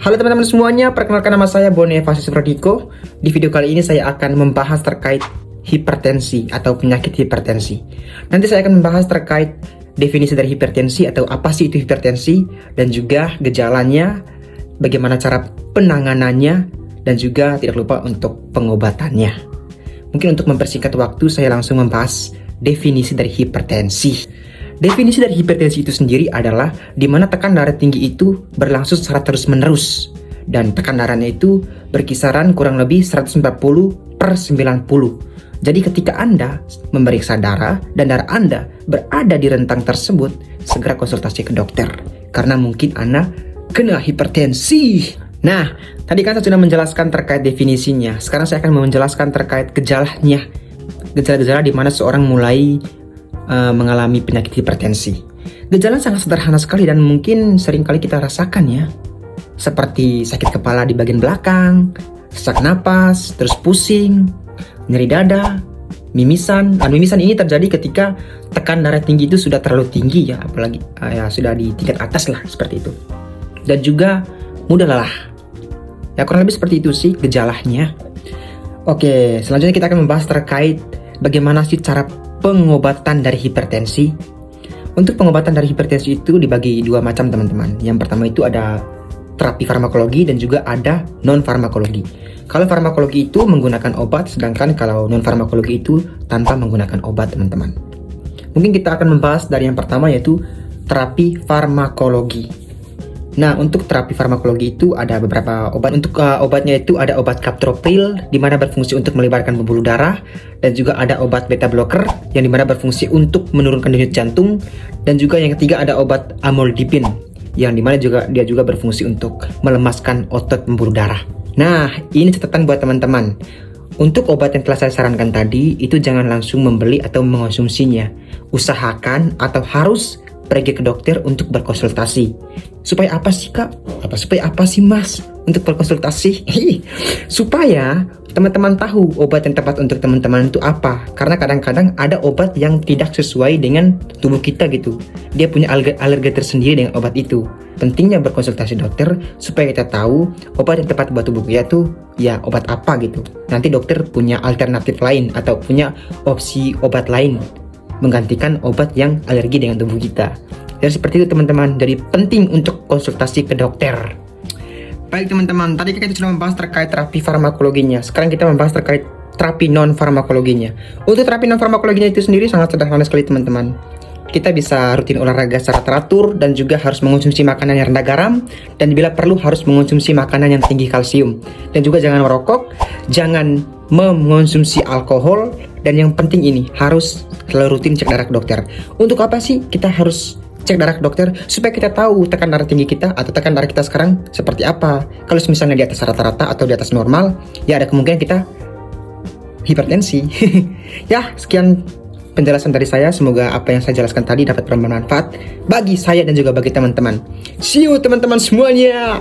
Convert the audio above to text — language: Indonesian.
Halo teman-teman semuanya, perkenalkan nama saya Bonifacius Prodiko. Di video kali ini saya akan membahas terkait hipertensi atau penyakit hipertensi. Nanti saya akan membahas terkait definisi dari hipertensi atau apa sih itu hipertensi, dan juga gejalanya, bagaimana cara penanganannya, dan juga tidak lupa untuk pengobatannya. Mungkin untuk mempersingkat waktu, saya langsung membahas definisi dari hipertensi. Definisi dari hipertensi itu sendiri adalah di mana tekan darah tinggi itu berlangsung secara terus-menerus, dan tekan darahnya itu berkisaran kurang lebih 140/90. Jadi ketika Anda memeriksa darah dan darah Anda berada di rentang tersebut, segera konsultasi ke dokter karena mungkin Anda kena hipertensi. Nah, tadi kan saya sudah menjelaskan terkait definisinya. Sekarang saya akan menjelaskan terkait gejalanya. Gejala-gejala di mana seorang mulai mengalami penyakit hipertensi. Gejala sangat sederhana sekali dan mungkin sering kali kita rasakan ya. Seperti sakit kepala di bagian belakang, sesak napas, terus pusing, nyeri dada, mimisan. Mimisan ini terjadi ketika tekan darah tinggi itu sudah terlalu tinggi ya, apalagi ya sudah di tingkat atas lah seperti itu. Dan juga mudah lelah. Ya kurang lebih seperti itu sih gejalanya. Oke, selanjutnya kita akan membahas terkait bagaimana sih cara pengobatan dari hipertensi. Untuk pengobatan dari hipertensi itu dibagi dua macam teman-teman. Yang pertama itu ada terapi farmakologi dan juga ada non farmakologi. Kalau farmakologi itu menggunakan obat, sedangkan kalau non farmakologi itu tanpa menggunakan obat teman-teman. Mungkin kita akan membahas dari yang pertama yaitu terapi farmakologi. Nah, untuk terapi farmakologi itu ada beberapa obat. Untuk obatnya itu ada obat captopril di mana berfungsi untuk melebarkan pembuluh darah, dan juga ada obat beta blocker yang dimana berfungsi untuk menurunkan denyut jantung, dan juga yang ketiga ada obat amlodipine yang dimana dia juga berfungsi untuk melemaskan otot pembuluh darah. Nah, ini catatan buat teman-teman. Untuk obat yang telah saya sarankan tadi itu jangan langsung membeli atau mengonsumsinya. Usahakan atau harus pergi ke dokter untuk berkonsultasi. Supaya apa sih kak? Supaya apa sih mas? Untuk berkonsultasi? Supaya teman-teman tahu obat yang tepat untuk teman-teman itu apa. Karena kadang-kadang ada obat yang tidak sesuai dengan tubuh kita gitu. Dia punya alergi tersendiri dengan obat itu. Pentingnya berkonsultasi dokter supaya kita tahu obat yang tepat buat tubuh kita tuh ya obat apa gitu. Nanti dokter punya alternatif lain atau punya opsi obat lain menggantikan obat yang alergi dengan tubuh kita. Jadi seperti itu teman-teman. Jadi penting untuk konsultasi ke dokter. Baik teman-teman, tadi kita sudah membahas terkait terapi farmakologinya. Sekarang kita membahas terkait terapi non farmakologinya. Untuk terapi non farmakologinya itu sendiri sangat sederhana sekali teman-teman. Kita bisa rutin olahraga secara teratur dan juga harus mengonsumsi makanan yang rendah garam, dan bila perlu harus mengonsumsi makanan yang tinggi kalsium. Dan juga jangan merokok, jangan mengonsumsi alkohol, dan yang penting ini harus selalu rutin cek darah ke dokter. Untuk apa sih kita harus cek darah ke dokter? Supaya kita tahu tekan darah tinggi kita atau tekan darah kita sekarang seperti apa. Kalau misalnya di atas rata-rata atau di atas normal, ya ada kemungkinan kita hipertensi. Ya, sekian penjelasan dari saya. Semoga apa yang saya jelaskan tadi dapat bermanfaat bagi saya dan juga bagi teman-teman. See you teman-teman semuanya.